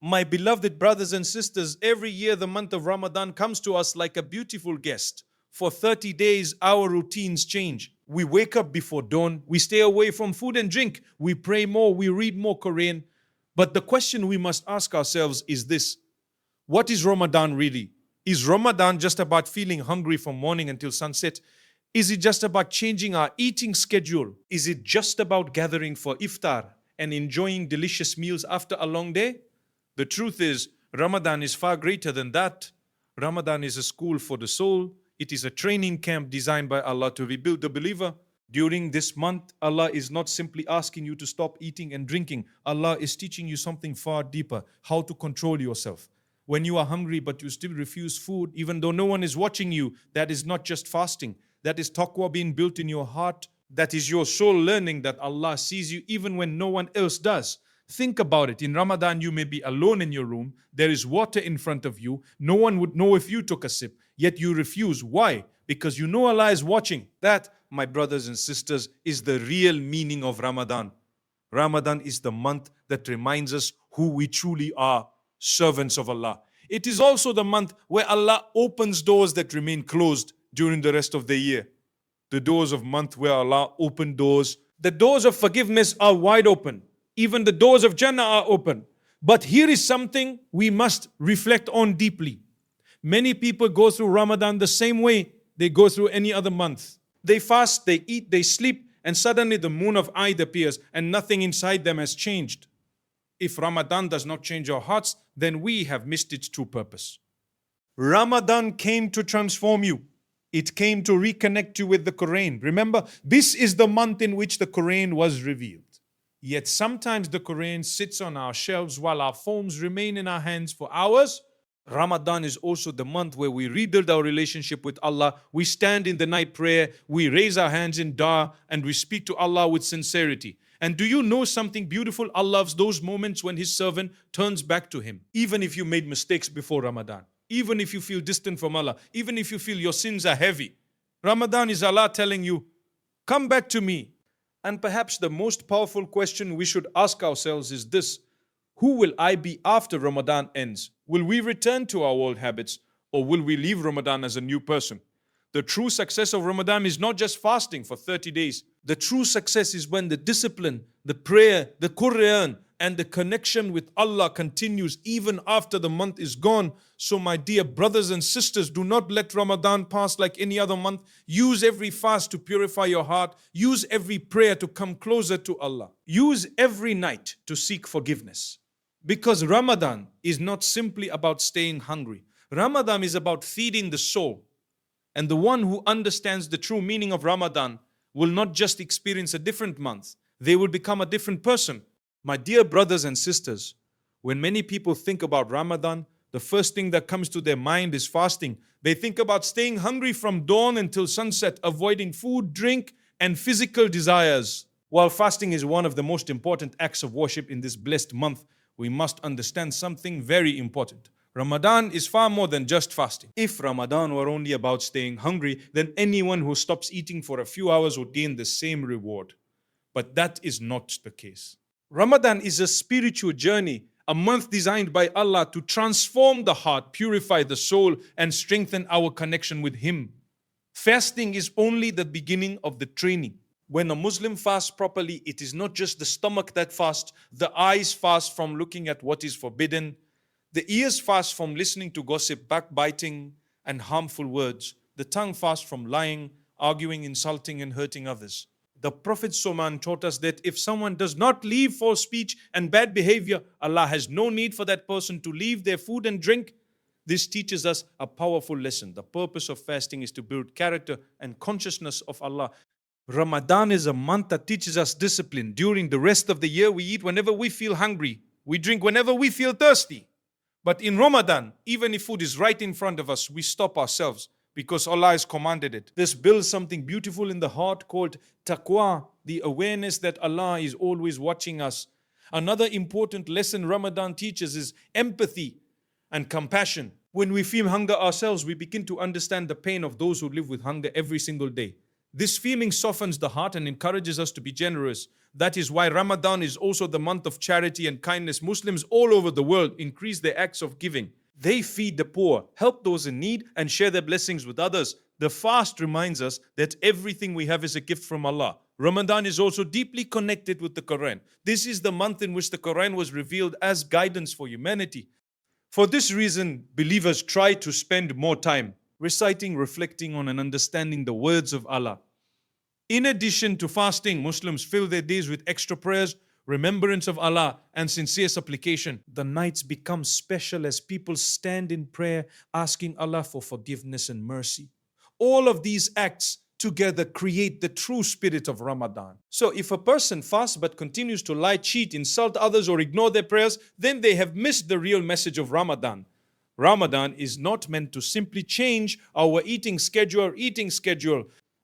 My beloved brothers and sisters, every year the month of Ramadan comes to us like a beautiful guest. For 30 days, our routines change. We wake up before dawn, we stay away from food and drink, we pray more, we read more Qur'an. But the question we must ask ourselves is this: what is Ramadan really? Is Ramadan just about feeling hungry from morning until sunset? Is it just about changing our eating schedule? Is it just about gathering for iftar and enjoying delicious meals after a long day? The truth is, Ramadan is far greater than that. Ramadan is a school for the soul. It is a training camp designed by Allah to rebuild the believer. During this month, Allah is not simply asking you to stop eating and drinking. Allah is teaching you something far deeper: how to control yourself. When you are hungry but you still refuse food, even though no one is watching you, that is not just fasting. That is taqwa being built in your heart. That is your soul learning that Allah sees you even when no one else does. Think about it. In Ramadan, you may be alone in your room. There is water in front of you. No one would know if you took a sip, yet you refuse. Why? Because you know Allah is watching. That, my brothers and sisters, is the real meaning of Ramadan. Ramadan is the month that reminds us who we truly are: servants of Allah. It is also the month where Allah opens doors that remain closed during the rest of the year. The doors of month where Allah opened doors. The doors of forgiveness are wide open. Even the doors of Jannah are open. But here is something we must reflect on deeply. Many people go through Ramadan the same way they go through any other month. They fast, they eat, they sleep, and suddenly the moon of Eid appears and nothing inside them has changed. If Ramadan does not change our hearts, then we have missed its true purpose. Ramadan came to transform you. It came to reconnect you with the Qur'an. Remember, this is the month in which the Qur'an was revealed. Yet sometimes the Qur'an sits on our shelves while our phones remain in our hands for hours. Ramadan is also the month where we rebuild our relationship with Allah. We stand in the night prayer, we raise our hands in dua, and we speak to Allah with sincerity. And do you know something beautiful? Allah loves those moments when His servant turns back to Him. Even if you made mistakes before Ramadan, even if you feel distant from Allah, even if you feel your sins are heavy, Ramadan is Allah telling you, come back to me. And perhaps the most powerful question we should ask ourselves is this: who will I be after Ramadan ends? Will we return to our old habits, or will we leave Ramadan as a new person? The true success of Ramadan is not just fasting for 30 days. The true success is when the discipline, the prayer, the Qur'an, and the connection with Allah continues even after the month is gone. So my dear brothers and sisters, do not let Ramadan pass like any other month. Use every fast to purify your heart. Use every prayer to come closer to Allah. Use every night to seek forgiveness. Because Ramadan is not simply about staying hungry. Ramadan is about feeding the soul. And the one who understands the true meaning of Ramadan will not just experience a different month, they will become a different person. My dear brothers and sisters, when many people think about Ramadan, the first thing that comes to their mind is fasting. They think about staying hungry from dawn until sunset, avoiding food, drink, and physical desires. While fasting is one of the most important acts of worship in this blessed month, we must understand something very important. Ramadan is far more than just fasting. If Ramadan were only about staying hungry, then anyone who stops eating for a few hours would gain the same reward. But that is not the case. Ramadan is a spiritual journey, a month designed by Allah to transform the heart, purify the soul, and strengthen our connection with Him. Fasting is only the beginning of the training. When a Muslim fasts properly, it is not just the stomach that fasts. The eyes fast from looking at what is forbidden. The ears fast from listening to gossip, backbiting, and harmful words. The tongue fasts from lying, arguing, insulting, and hurting others. The Prophet ﷺ taught us that if someone does not leave false speech and bad behavior, Allah has no need for that person to leave their food and drink. This teaches us a powerful lesson. The purpose of fasting is to build character and consciousness of Allah. Ramadan is a month that teaches us discipline. During the rest of the year, we eat whenever we feel hungry. We drink whenever we feel thirsty. But in Ramadan, even if food is right in front of us, we stop ourselves because Allah has commanded it. This builds something beautiful in the heart called taqwa, the awareness that Allah is always watching us. Another important lesson Ramadan teaches is empathy and compassion. When we feel hunger ourselves, we begin to understand the pain of those who live with hunger every single day. This feeling softens the heart and encourages us to be generous. That is why Ramadan is also the month of charity and kindness. Muslims all over the world increase their acts of giving. They feed the poor, help those in need, and share their blessings with others. The fast reminds us that everything we have is a gift from Allah. Ramadan is also deeply connected with the Qur'an. This is the month in which the Qur'an was revealed as guidance for humanity. For this reason, believers try to spend more time reciting, reflecting on, and understanding the words of Allah. In addition to fasting, Muslims fill their days with extra prayers, remembrance of Allah, and sincere supplication. The nights become special as people stand in prayer, asking Allah for forgiveness and mercy. All of these acts together create the true spirit of Ramadan. So if a person fasts but continues to lie, cheat, insult others, or ignore their prayers, then they have missed the real message of Ramadan. Ramadan is not meant to simply change our eating schedule.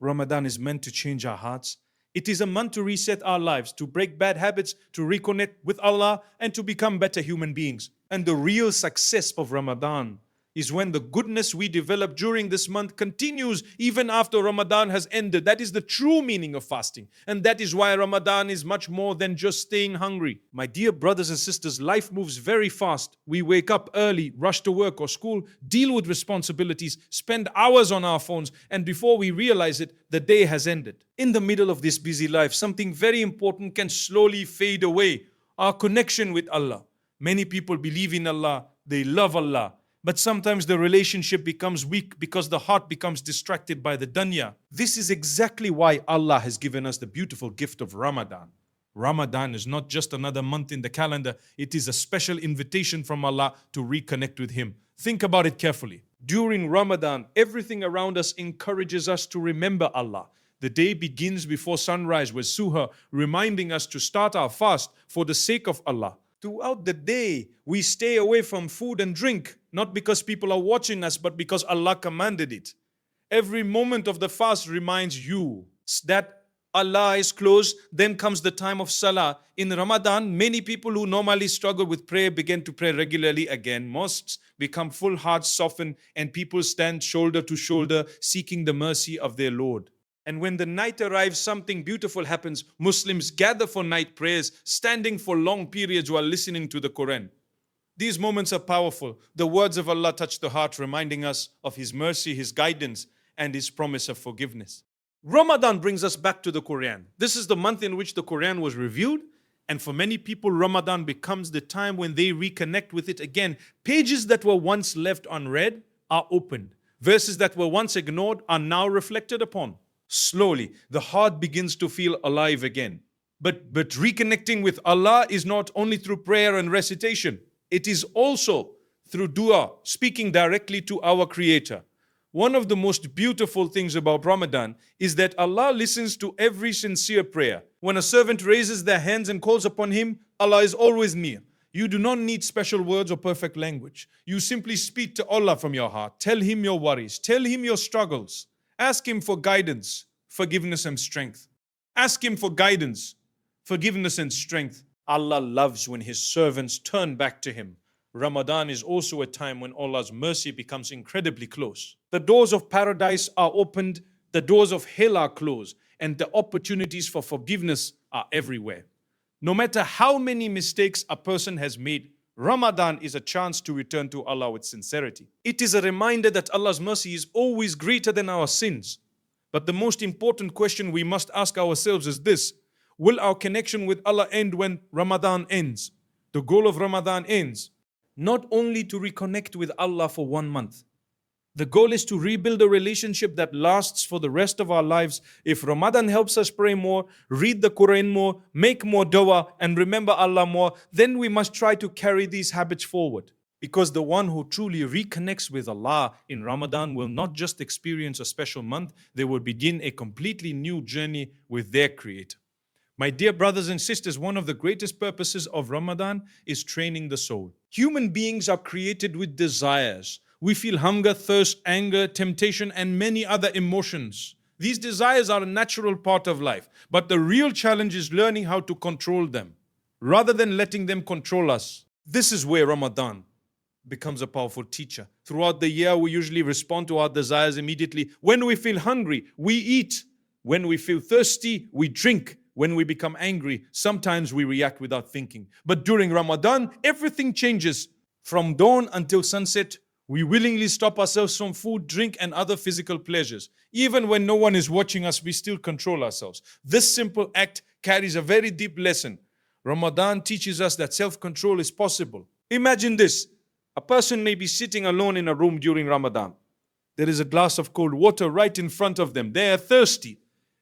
Ramadan is meant to change our hearts. It is a month to reset our lives, to break bad habits, to reconnect with Allah, and to become better human beings. And the real success of Ramadan is when the goodness we develop during this month continues even after Ramadan has ended. That is the true meaning of fasting. And that is why Ramadan is much more than just staying hungry. My dear brothers and sisters, life moves very fast. We wake up early, rush to work or school, deal with responsibilities, spend hours on our phones, and before we realize it, the day has ended. In the middle of this busy life, something very important can slowly fade away: our connection with Allah. Many people believe in Allah, they love Allah, but sometimes the relationship becomes weak because the heart becomes distracted by the dunya. This is exactly why Allah has given us the beautiful gift of Ramadan. Ramadan is not just another month in the calendar, it is a special invitation from Allah to reconnect with Him. Think about it carefully. During Ramadan, everything around us encourages us to remember Allah. The day begins before sunrise with suha, reminding us to start our fast for the sake of Allah. Throughout the day, we stay away from food and drink, not because people are watching us, but because Allah commanded it. Every moment of the fast reminds you that Allah is close. Then comes the time of Salah. In Ramadan, many people who normally struggle with prayer begin to pray regularly again. Mosques become full, hearts soften, and people stand shoulder to shoulder, seeking the mercy of their Lord. And when the night arrives, something beautiful happens. Muslims gather for night prayers, standing for long periods while listening to the Qur'an. These moments are powerful. The words of Allah touch the heart, reminding us of His mercy, His guidance, and His promise of forgiveness. Ramadan brings us back to the Qur'an. This is the month in which the Qur'an was revealed, and for many people, Ramadan becomes the time when they reconnect with it again. Pages that were once left unread are opened. Verses that were once ignored are now reflected upon. Slowly, the heart begins to feel alive again. But reconnecting with Allah is not only through prayer and recitation. It is also through dua, speaking directly to our Creator. One of the most beautiful things about Ramadan is that Allah listens to every sincere prayer. When a servant raises their hands and calls upon Him, Allah is always near. You do not need special words or perfect language. You simply speak to Allah from your heart. Tell Him your worries. Tell Him your struggles. Ask Him for guidance, forgiveness, and strength. Ask Him for guidance, forgiveness, and strength. Allah loves when His servants turn back to Him. Ramadan is also a time when Allah's mercy becomes incredibly close. The doors of paradise are opened, the doors of hell are closed, and the opportunities for forgiveness are everywhere. No matter how many mistakes a person has made, Ramadan is a chance to return to Allah with sincerity. It is a reminder that Allah's mercy is always greater than our sins. But the most important question we must ask ourselves is this: will our connection with Allah end when Ramadan ends? The goal of Ramadan ends not only to reconnect with Allah for 1 month. The goal is to rebuild a relationship that lasts for the rest of our lives. If Ramadan helps us pray more, read the Qur'an more, make more dua, and remember Allah more, then we must try to carry these habits forward. Because the one who truly reconnects with Allah in Ramadan will not just experience a special month, they will begin a completely new journey with their Creator. My dear brothers and sisters, one of the greatest purposes of Ramadan is training the soul. Human beings are created with desires. We feel hunger, thirst, anger, temptation, and many other emotions. These desires are a natural part of life, but the real challenge is learning how to control them, rather than letting them control us. This is where Ramadan becomes a powerful teacher. Throughout the year, we usually respond to our desires immediately. When we feel hungry, we eat. When we feel thirsty, we drink. When we become angry, sometimes we react without thinking. But during Ramadan, everything changes. From dawn until sunset, we willingly stop ourselves from food, drink, and other physical pleasures. Even when no one is watching us, we still control ourselves. This simple act carries a very deep lesson. Ramadan teaches us that self-control is possible. Imagine this. A person may be sitting alone in a room during Ramadan. There is a glass of cold water right in front of them. They are thirsty.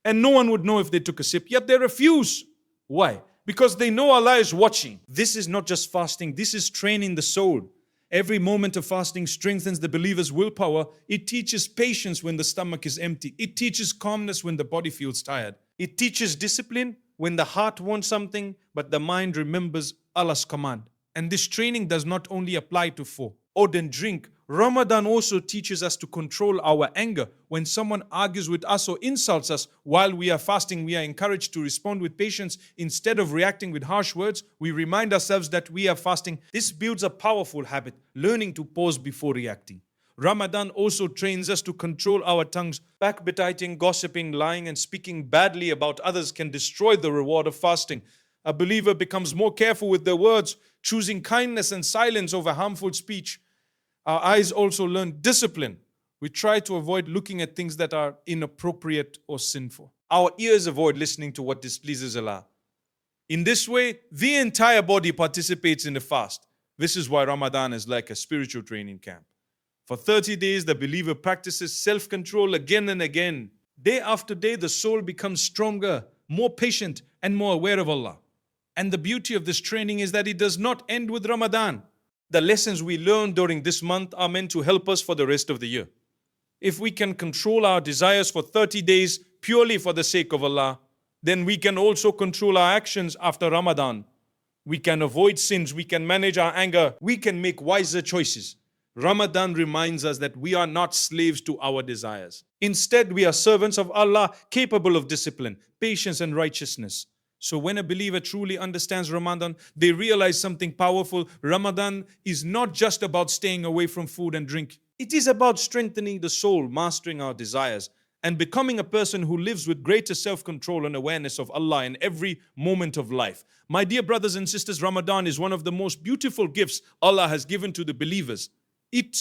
And no one would know if they took a sip, yet they refuse. Why? Because they know Allah is watching. This is not just fasting, this is training the soul. Every moment of fasting strengthens the believer's willpower. It teaches patience when the stomach is empty. It teaches calmness when the body feels tired. It teaches discipline when the heart wants something, but the mind remembers Allah's command. And this training does not only apply to food and drink. Ramadan also teaches us to control our anger. When someone argues with us or insults us while we are fasting, we are encouraged to respond with patience. Instead of reacting with harsh words, we remind ourselves that we are fasting. This builds a powerful habit, learning to pause before reacting. Ramadan also trains us to control our tongues. Backbiting, gossiping, lying, and speaking badly about others can destroy the reward of fasting. A believer becomes more careful with their words, choosing kindness and silence over harmful speech. Our eyes also learn discipline. We try to avoid looking at things that are inappropriate or sinful. Our ears avoid listening to what displeases Allah. In this way, the entire body participates in the fast. This is why Ramadan is like a spiritual training camp. For 30 days, the believer practices self-control again and again. Day after day, the soul becomes stronger, more patient, and more aware of Allah. And the beauty of this training is that it does not end with Ramadan. The lessons we learn during this month are meant to help us for the rest of the year. If we can control our desires for 30 days purely for the sake of Allah, then we can also control our actions after Ramadan. We can avoid sins, we can manage our anger, we can make wiser choices. Ramadan reminds us that we are not slaves to our desires. Instead, we are servants of Allah, capable of discipline, patience, and righteousness. So when a believer truly understands Ramadan, they realize something powerful. Ramadan is not just about staying away from food and drink. It is about strengthening the soul, mastering our desires, and becoming a person who lives with greater self-control and awareness of Allah in every moment of life. My dear brothers and sisters, Ramadan is one of the most beautiful gifts Allah has given to the believers. It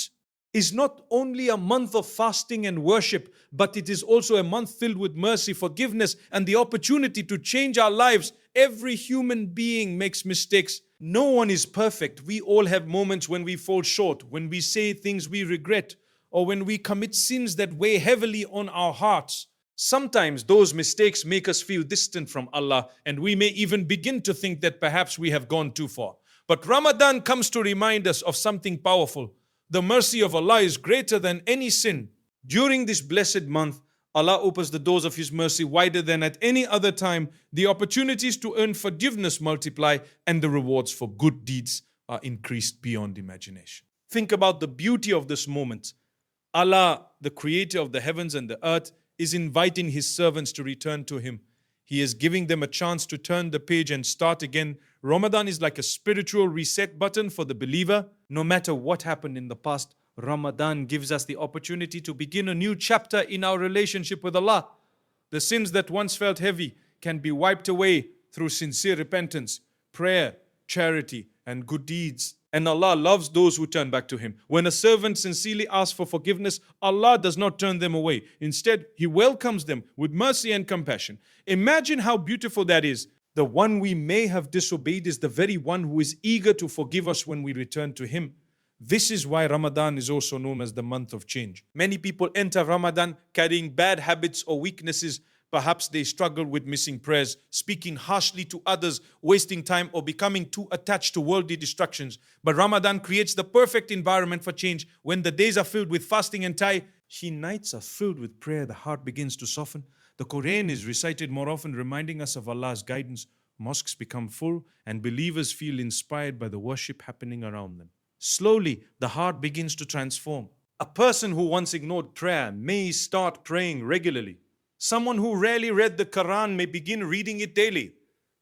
is not only a month of fasting and worship, but it is also a month filled with mercy, forgiveness, and the opportunity to change our lives. Every human being makes mistakes. No one is perfect. We all have moments when we fall short, when we say things we regret, or when we commit sins that weigh heavily on our hearts. Sometimes those mistakes make us feel distant from Allah, and we may even begin to think that perhaps we have gone too far. But Ramadan comes to remind us of something powerful. The mercy of Allah is greater than any sin. During this blessed month, Allah opens the doors of His mercy wider than at any other time. The opportunities to earn forgiveness multiply, and the rewards for good deeds are increased beyond imagination. Think about the beauty of this moment. Allah, the creator of the heavens and the earth, is inviting His servants to return to Him. He is giving them a chance to turn the page and start again. Ramadan is like a spiritual reset button for the believer. No matter what happened in the past, Ramadan gives us the opportunity to begin a new chapter in our relationship with Allah. The sins that once felt heavy can be wiped away through sincere repentance, prayer, charity, and good deeds. And Allah loves those who turn back to Him. When a servant sincerely asks for forgiveness, Allah does not turn them away. Instead, He welcomes them with mercy and compassion. Imagine how beautiful that is. The one we may have disobeyed is the very one who is eager to forgive us when we return to Him. This is why Ramadan is also known as the month of change. Many people enter Ramadan carrying bad habits or weaknesses. Perhaps they struggle with missing prayers, speaking harshly to others, wasting time, or becoming too attached to worldly distractions. But Ramadan creates the perfect environment for change. When the days are filled with fasting and nights are filled with prayer, the heart begins to soften. The Qur'an is recited more often, reminding us of Allah's guidance. Mosques become full, and believers feel inspired by the worship happening around them. Slowly, the heart begins to transform. A person who once ignored prayer may start praying regularly. Someone who rarely read the Qur'an may begin reading it daily.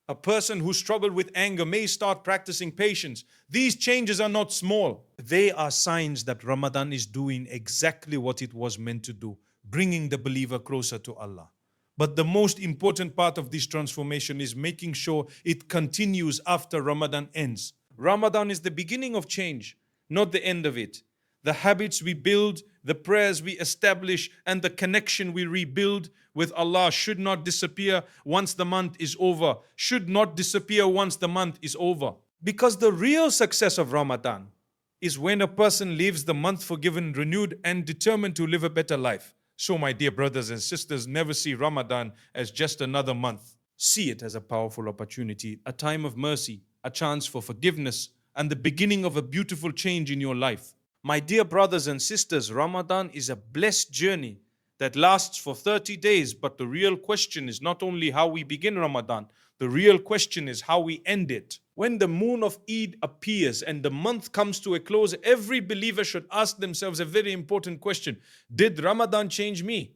A person who struggled with anger may start practicing patience. These changes are not small. They are signs that Ramadan is doing exactly what it was meant to do, bringing the believer closer to Allah. But the most important part of this transformation is making sure it continues after Ramadan ends. Ramadan is the beginning of change, not the end of it. The habits we build, the prayers we establish, and the connection we rebuild with Allah should not disappear once the month is over, should not disappear once the month is over. Because the real success of Ramadan is when a person leaves the month forgiven, renewed, and determined to live a better life. So, my dear brothers and sisters, never see Ramadan as just another month. See it as a powerful opportunity, a time of mercy, a chance for forgiveness, and the beginning of a beautiful change in your life. My dear brothers and sisters, Ramadan is a blessed journey that lasts for 30 days. But the real question is not only how we begin Ramadan, the real question is how we end it. When the moon of Eid appears and the month comes to a close, every believer should ask themselves a very important question. Did Ramadan change me?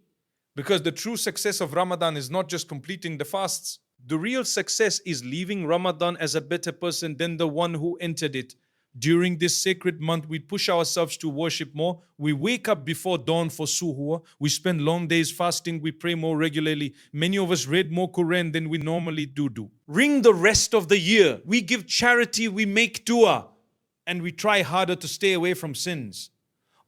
Because the true success of Ramadan is not just completing the fasts. The real success is leaving Ramadan as a better person than the one who entered it. During this sacred month, we push ourselves to worship more. We wake up before dawn for suhoor. We spend long days fasting. We pray more regularly. Many of us read more Qur'an than we normally do. Ring the rest of the year. We give charity, we make dua, and we try harder to stay away from sins.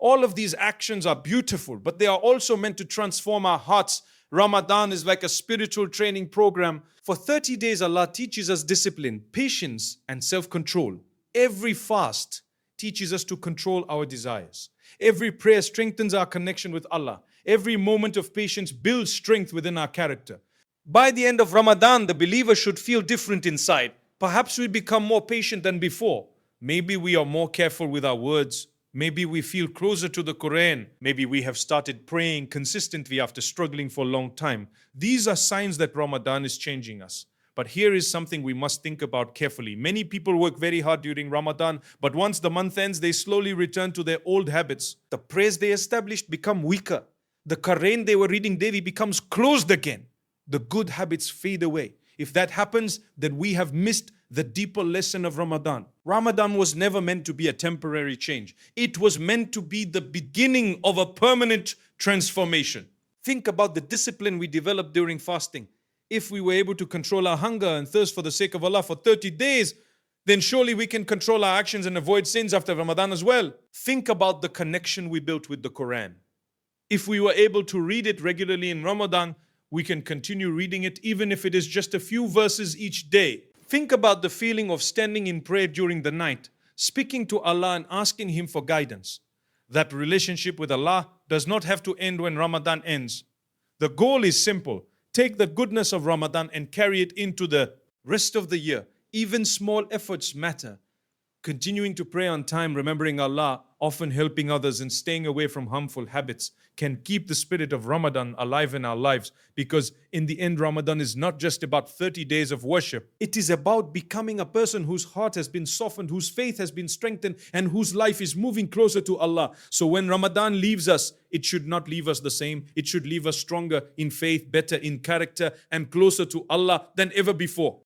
All of these actions are beautiful, but they are also meant to transform our hearts. Ramadan is like a spiritual training program. For 30 days, Allah teaches us discipline, patience, and self-control. Every fast teaches us to control our desires. Every prayer strengthens our connection with Allah. Every moment of patience builds strength within our character. By the end of Ramadan, the believer should feel different inside. Perhaps we become more patient than before. Maybe we are more careful with our words. Maybe we feel closer to the Qur'an. Maybe we have started praying consistently after struggling for a long time. These are signs that Ramadan is changing us. But here is something we must think about carefully. Many people work very hard during Ramadan, but once the month ends, they slowly return to their old habits. The prayers they established become weaker. The Qur'an they were reading daily becomes closed again. The good habits fade away. If that happens, then we have missed the deeper lesson of Ramadan. Ramadan was never meant to be a temporary change. It was meant to be the beginning of a permanent transformation. Think about the discipline we developed during fasting. If we were able to control our hunger and thirst for the sake of Allah for 30 days, then surely we can control our actions and avoid sins after Ramadan as well. Think about the connection we built with the Qur'an. If we were able to read it regularly in Ramadan, we can continue reading it even if it is just a few verses each day. Think about the feeling of standing in prayer during the night, speaking to Allah and asking Him for guidance. That relationship with Allah does not have to end when Ramadan ends. The goal is simple. Take the goodness of Ramadan and carry it into the rest of the year. Even small efforts matter. Continuing to pray on time, remembering Allah, often helping others, and staying away from harmful habits can keep the spirit of Ramadan alive in our lives. Because in the end, Ramadan is not just about 30 days of worship. It is about becoming a person whose heart has been softened, whose faith has been strengthened, and whose life is moving closer to Allah. So when Ramadan leaves us, it should not leave us the same. It should leave us stronger in faith, better in character, and closer to Allah than ever before.